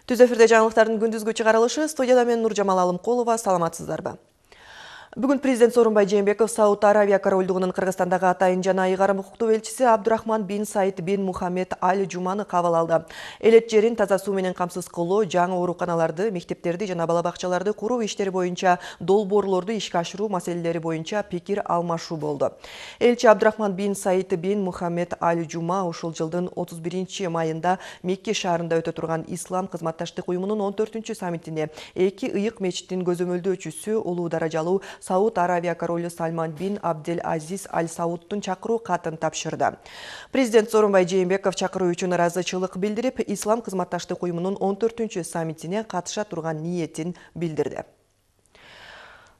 Түз эфирде жаңылыктардын күндүзгү чыгарылышы, студияда мен Нуржамал Алымкулова, саламатсыздарбы? Бүгін президент Сооронбай Жээнбеков Сауд Аравия корольдугунун Кыргызстандагы атайын жана ыйгарым укуктуу элчиси Абдурахман бин Саид бин Мухаммед Аль Жуманы кабыл алды. Элет жерин таза суу менен камсыз кылуу, жаңы ооруканаларды, мектептерди жана бала бакчаларды куруу иштери боюнча долбоорлорду ишке ашыруу маселелери боюнча пикир алмашуу болду. Элчи Абдурахман бин Саид бин Мухаммед Аль Жума ушул жылдын 31 майында Мекке шаарында өтө турган Ислам кызматташтык уюмунун 14 саммитине эки ыйык мечиттин көзөмөлдөөчүсү улуу даражалуу Сауд Аравия королу Сальман бин Абдель Азиз Аль Саудтун чакыруу катын тапшырды. Президент Сооронбай Жээнбеков чакыруу үчүн ыраазычылык билдирип, Ислам кызматташтык уюмунун 14 саммитине катыша турган ниетин билдирди.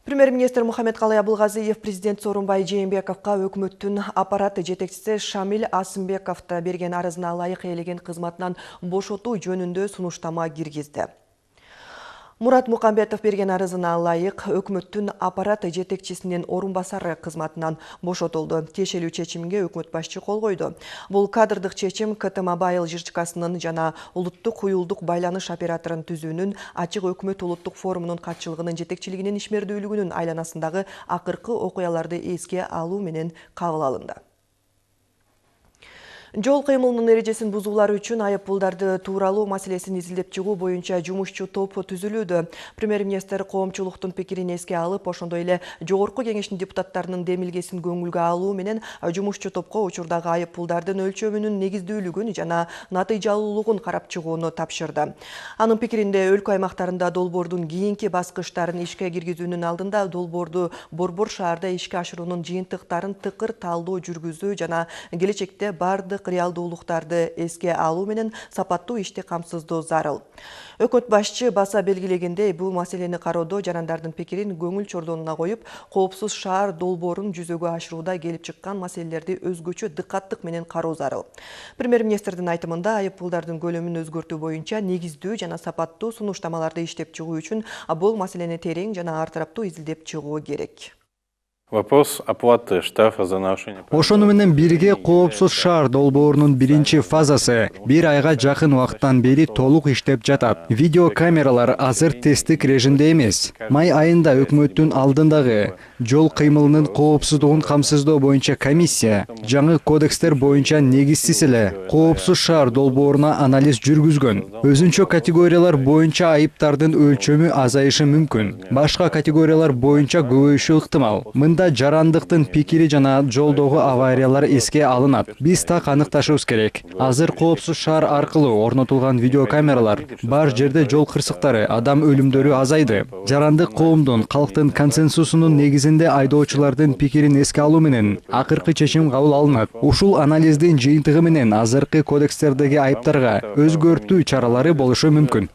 Премьер-министр Мухаммедкалый Абылгазиев президент Сооронбай Жээнбековго өкмөттүн аппараты жетекчиси Шамил Асымбековду берген арызына ылайык ээлеген кызматынан бошотуу жөнүндө сунуштама киргизди. Мурат Мукамбетов берген арызына ылайык өкмөттүн аппараты жетекчисинин орун басары кызматынан бошотулду. Тиешелүү чечимге өкмөт башчы кол койду. Бул кадрдык чечим КТ Мобайл жырчкасынын жана улуттук уюлдук байланыш операторун түзүүнүн, ачык өкмөт улуттук форумунун катчылыгынын жетекчилигинин ишмердүүлүгүнүн айланасындагы акыркы окуяларды эске алуу менен кабыл алынды. Жол кыймылынын эрежесин бузуулары үчүн айыппулдарды тууралуу маселесин изилдеп чыгуу боюнча жумушчу топ түзүлүүдө. Премьер-министр коомчулуктун пикирин эске алып, ошондой эле Жогорку Кеңештин депутаттарынын демилгесин көңүлгө алуу менен жумушчу топко учурдагы айыппулдардын өлчөмүнүн негиздүүлүгүн жана натыйжалуулугун карап чыгууну тапшырды. Анын пикиринде өлкө аймактарында долбоордун кийинки баскычтарын ишке киргизүүнүн алдында долбоорду Борбор шаарда ишке ашыруунун жыйынтыктарын тыкыр талдоо жүргүзүү жана келечекте бардык реалдуулуктарды эске алуу менен сапаттуу ишти камсыздоо зарыл. Өкмөт башчы баса белгилегендей, бул маселени кароодо жарандардын пикирин көңүл чордонуна коюп, коопсуз шаар долбоорун жүзөгө ашырууда келип чыккан маселелерди өзгөчө дыкаттык менен кароо зарыл. Премьер-министрдин айтымында айыппулдардын көлөмүн өзгөртүү боюнча негиздүү жана сапаттуу сунуштамаларды иштеп чыгуу үчүн бул маселени терең жана ар тараптуу изилдеп чыгуу керек. Вопрос оплаты штрафа за нарушение. Ошону менен бирге коопсуз шаар долбоорунун биринчи фазасы бир айга жакын убакыттан бери толук иштеп жатат. Видеокамералар азыр тесттик режимде эмес. Май айында өкмөттүн алдындагы жол кыймылынын коопсуздугун камсыздоо боюнча комиссия жаңы кодекстер боюнча негизсиз эле коопсуз шаар долбооруна анализ жүргүзгөн. Өзүнчө категориялар боюнча айыптардын өлчөмү азайышы мүмкүн. Башка категориялар боюнча көбөйүшү ыктымал. Мында жарандыктын пикири жана жолдогу авариялар эске алынат. Биз так аныкташыбыз керек. Азыр коопсуз шаар аркылуу орнотулган видеокамералар бар жерде жол кырсыктары, адам өлүмдөрү азайды. Жарандык коомдун, калктын консенсусунун негизинде айдоочулардын пикирин эске алуу менен акыркы чечим кабыл алынат. Ушул анализдин жыйынтыгы менен азыркы кодекстердеги айыптарга өзгөртүү чаралары болушу мүмкүн.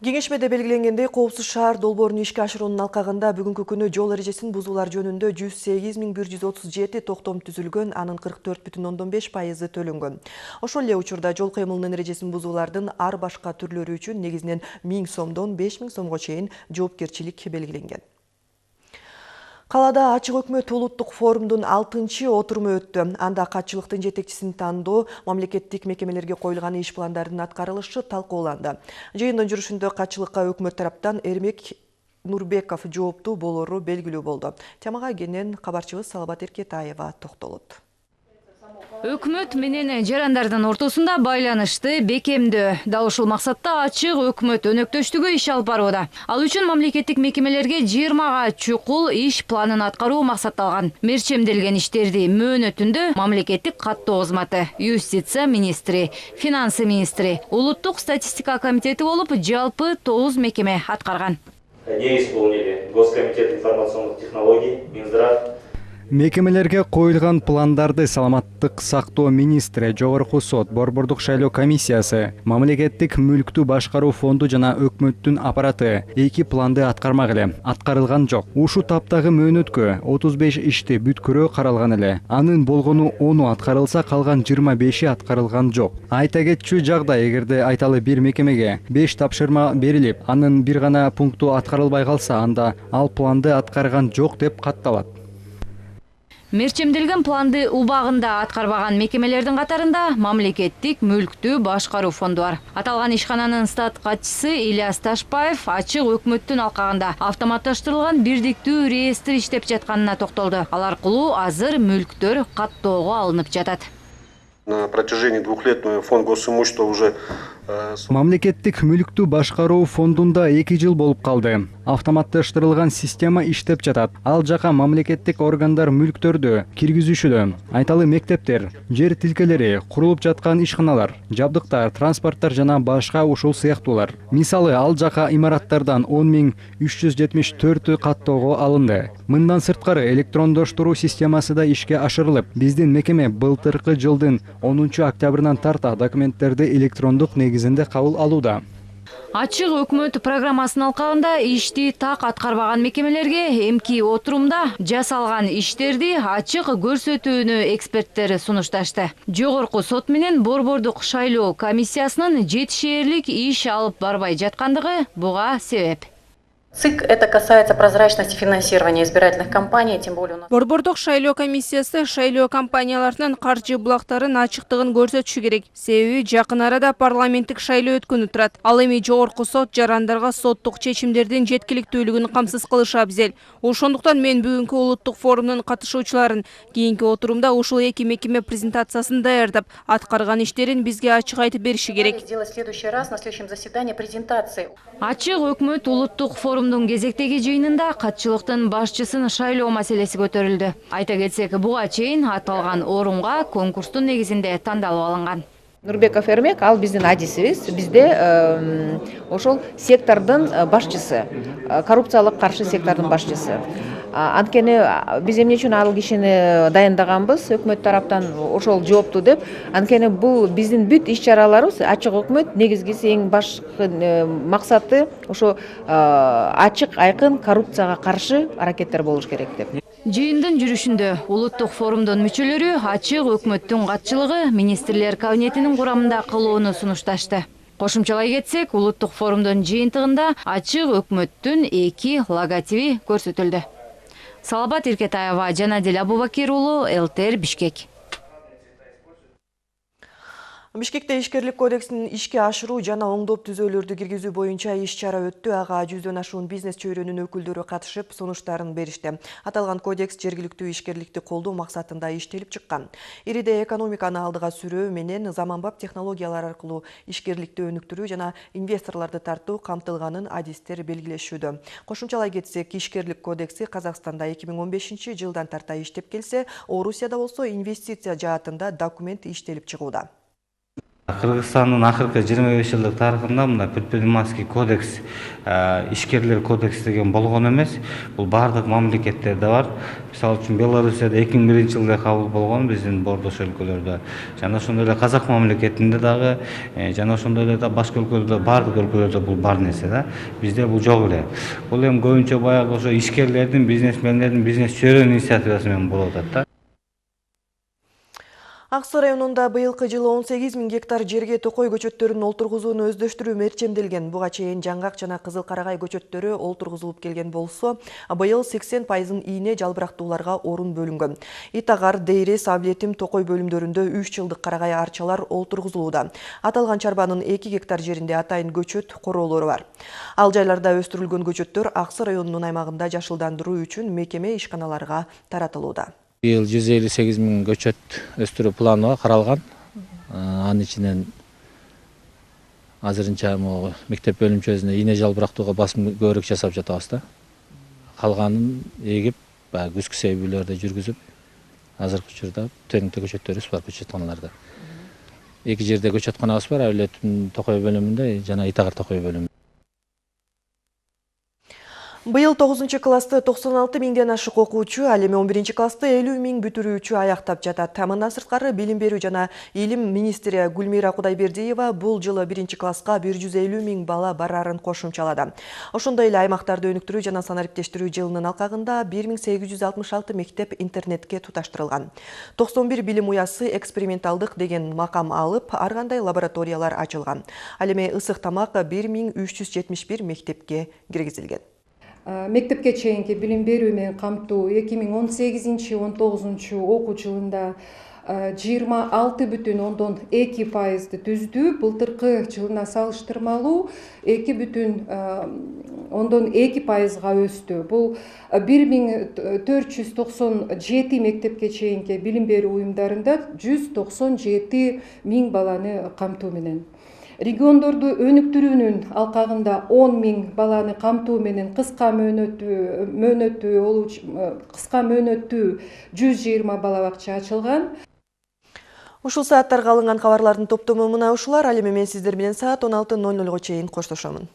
Кеңешмеде белгиленгендей, коопсуз шаар долбоорун ишке ашыруунун алкагында бүгүнкү күнү жол эрежесин бузуулар жөнүндө 108.137 токтом түзүлгөн, анын 44,5% төлөнгөн. Ошол эле учурда жол кыймылынын эрежесин бузуулардын ар башка түрлөрү үчүн негизинен 1000 сомдон 5000 сомго чейин жоопкерчилик белгиленген. Калада ачык өкмөт улуттук форумдун 6-чы отуруму өттү. Анда катчылыктын жетекчисин тандоо, мамлекеттик мекемелерге коюлган иш пландардын аткарылышы талкууланды. Жыйындын жүрүшүндө катчылыкка өкмөт тараптан Эрмек Нурбеков жооптуу болору белгилүү болду. Темага кенен кабарчыбыз Салабат Эркетаева токтолот. Өкмөт менен жарандардын ортосунда байланышты бекемдөө. Дал ушул максатта ачык өкмөт өнөктөштүгү иш алып барууда. Ал үчүн мамлекеттик мекемелерге 20 чукул иш планын аткаруу максатталган. Мерчемделген иштерди мөөнөтүндө мамлекеттик каттоо кызматы, юстиция министри, финансы министри, улуттук статистика комитети болуп жалпы 9 мекеме аткарган. Не исполнили Госкомитет информационных технологий, Минздрав. Мекемелерге коюлган пландарды саламаттык сактоо министри, Жогорку сот, Борбордук шайлоо комиссиясы, мамлекеттик мүлктү башкаруу фонду жана өкмөттүн аппараты эки планды аткармак эле. Аткарылган жок. Ушул таптагы мөөнөткө 35 ишти бүткөрүү каралган эле. Анын болгону 10 аткарылса, калган 25 аткарылган жок. Айта кетчү жагдай, эгерде айталы бир мекемеге 5 тапшырма берилип, анын бир гана пункту аткарылбай калса, анда ал планды аткарган жок деп катталат. Мерчемделген планды убагында аткарбаган мекемелердин катарында мамлекеттик мүлктү башкаруу фонду бар. Аталган ишкананын штат катчысы Ильяс Ташпаев ачык өкмөттүн алкагында автоматташтырылган бирдиктүү реестр иштеп жатканына токтолду. Ал аркылуу азыр мүлктөр каттоого алынып жатат. На протяжении 2 лет фонд госимущества уже Мамлекеттик мүлктү башкаруу фондунда 2 жыл болуп калды. Автоматташтырылган система иштеп жатат. Ал жака мамлекеттик органдар мүлктөрдү киргизишүүдө. Айталы мектептер, жер тилкелери, курулуп жаткан ишканалар, жабдыктар, транспорттар жана башка ушул сыяктуулар. Мисалы, ал жака имараттардан 10.374 каттоого алынды. Мындан сырткары электрондоштуруу системасы да ишке ашырылып, биздин мекеме былтыркы жылдын 10 октябрынан тарта документтерди электрондук негизинде кабыл алууда. Ачык өкмөт программасынын алкагында ишти так аткарбаган мекемелерге эмки отурумда жасалган иштерди ачык көрсөтүүнү эксперттер сунушташты. Жогорку сот менен борбордук шайлоо комиссиясынын жетишээрлик иш алып барбай жаткандыгы буга себеп. ЦИК это касается прозрачности финансирования избирательных кампаний, тем более у нас... Борбордук шайлоо комиссиясы шайлоо компанияларынын каржы булактарын ачыктыгын көрсөтүшү керек. Себеби жакын арада парламенттик шайлоо өткөнү турат. Ал эми жогорку сот жарандарга соттук чечимдердин жеткиликтүүлүгүн камсыз кылышы абзел. Ошондуктан мен бүгүнкү улуттук форумдун катышуучуларын кийинки отурумда ушул эки мекеме презентациясын даярдап, аткарган иштерин бизге ачык айтып бериши керек. Сделать в следующий раз на следующем заседании презентации. Ачык өкмөт улуттук форумдун кезектеги жыйынында катчылыктын башчысын шайлоо маселеси көтөрүлдү. Айта кетсек, буга чейин аталган орунга конкурстун негизинде тандалып алынган. Нурбеков Эрмек, ал биздин адисибиз, бизде ошол сектордун башчысы, коррупциялык каршы сектордун башчысы. Анткени биз эмне үчүн ал кишини даяндаганбыз, өкмөт тараптан ошол жоопту деп. Анткени бул биздин бүт иш-чараларыбыз ачык өкмөт негизгиси эң башкы максаты ошо ачык, айкын коррупцияга каршы аракеттер болуш керек деп. Жыйындын жүрүшүндө улуттук форумдун мүчөлөрү ачык өкмөттүн катчылыгы министрлер кабинетинин курамында кылууну сунушташты. Кошумчалай кетсек, улуттук форумдун жыйынтыгында ачык өкмөттүн 2 логотиби көрсөтүлдү. Салабат Иркетаева, Жанадил Абубакир уулу, ЛТР Бишкек. Бишкекте ишкерлик кодексинин ишке ашыруу жана оңдоп түзөөлөрдү киргизүү боюнча иш-чара өттү. Ага 100дөн ашуун бизнес чөйрөнүн өкүлдөрү катышып, сунуштарын беришти. Аталган кодекс жергиликтүү ишкерликти колдоо максатында иштелип чыккан. Ириде экономиканы алдыга сүрөө менен заманбап технологиялар аркылуу ишкерликти өнүктүрүү жана инвесторлорду тартуу камтылганын адистер белгилешүүдө. Кошумчалай кетсек, ишкерлик кодекси Казакстанда 2015 жылдан тарта иштеп келсе, Орусияда болсо инвестиция жаатында документ иштелип чыгууда. Кыргызстандын акыркы 25 жылдык тарыхында мына предпринимательский кодекс, ишкерлер кодекс деген болгон эмес. Бул бардык мамлекеттерде бар. Мисалы үчүн Белоруссияда 2001 жылда кабыл болгон, биздин бордош өлкөлөрдө. Жана ошондой эле Казак мамлекетинде дагы, жана ошондой эле башка өлкөлөрдө, бардык өлкөлөрдө бул бар нерсе да. Бизде бул жок эле. Бул эми көбүнчө баягы ошо ишкерлердин, бизнесмендердин бизнес чөйрөнүн инициативасы менен болуп атат да. Аксы районунда быйылкы жылы 18 000 гектар жерге токой көчөттөрүн олтургузууну өздөштүрүү мерчемделген. Буга чейин жаңгак жана кызыл карагай көчөттөрү олтургузулуп келген болсо, быйыл 80% ийне жалбырактууларга орун бөлүнгөн. Итагар, Дейре, Савлетим, Токой бөлүмдөрүндө 3 жылдык карагай арчалар олтургузулууда. Аталган чарбанын 2 гектар жеринде атайын көчөт короолору бар. Ал жайларда өстүрүлгөн көчөттөр Аксы районунун аймагында жашылдандыруу үчүн мекеме ишканаларга таратылууда. Быйыл 158 000 көчөт өстүрүү планы каралган. Анын ичинен азырынча мектеп бөлүмчөсүнө ийне жалбырактууга басым көбүрөөк жасап жатабыз да. Калганын эгип, күзгү себүүлөрдү жүргүзүп, азыркы учурда теңте көчөттөрүбүз бар көчөтканаларда. 2 жерде көчөтканабыз бар, Авлеттин Токой бөлүмүндө жана Итагар Токой бөлүмүндө. Быйыл 9 классты 96 000ден ашык окуучу, ал эми 11 классты 50 000 бүтүрүүчү аяктап жатат. Мындан сырткары билим берүү жана илим министри Гүлмира Кудайбердиева бул жылы 1 класска 150 000 бала барарын кошумчалады. Ошондой эле аймактарды өнүктүрүү жана санариптештирүү жылынын алкагында 1866 мектеп интернетке туташтырылган. 91 билим уясы эксперименталдык деген макам алып, ар кандай лабораториялар ачылган. Ал эми ысык тамак 1371 мектепке киргизилген. мектепке чейинки билим берүү менен камтуу 2018-19 окуу жылында 26,2% түздү. Былтыркы жылына салыштырмалуу 2,2%га өстү. Бул 1497 мектепке чейинки билим берүү уюмдарында 197 000 баланы камтуу менен. Региондорду өнүктүрүүнүн алкагында 10 000 баланы камтуу менен кыска мөөнөттүү 120 бала бакча ачылган. Ушул сааттарга алынган кабарлардын топтому мына ушулар. Ал эми мен сиздер менен саат 16:00 чейин коштошомун.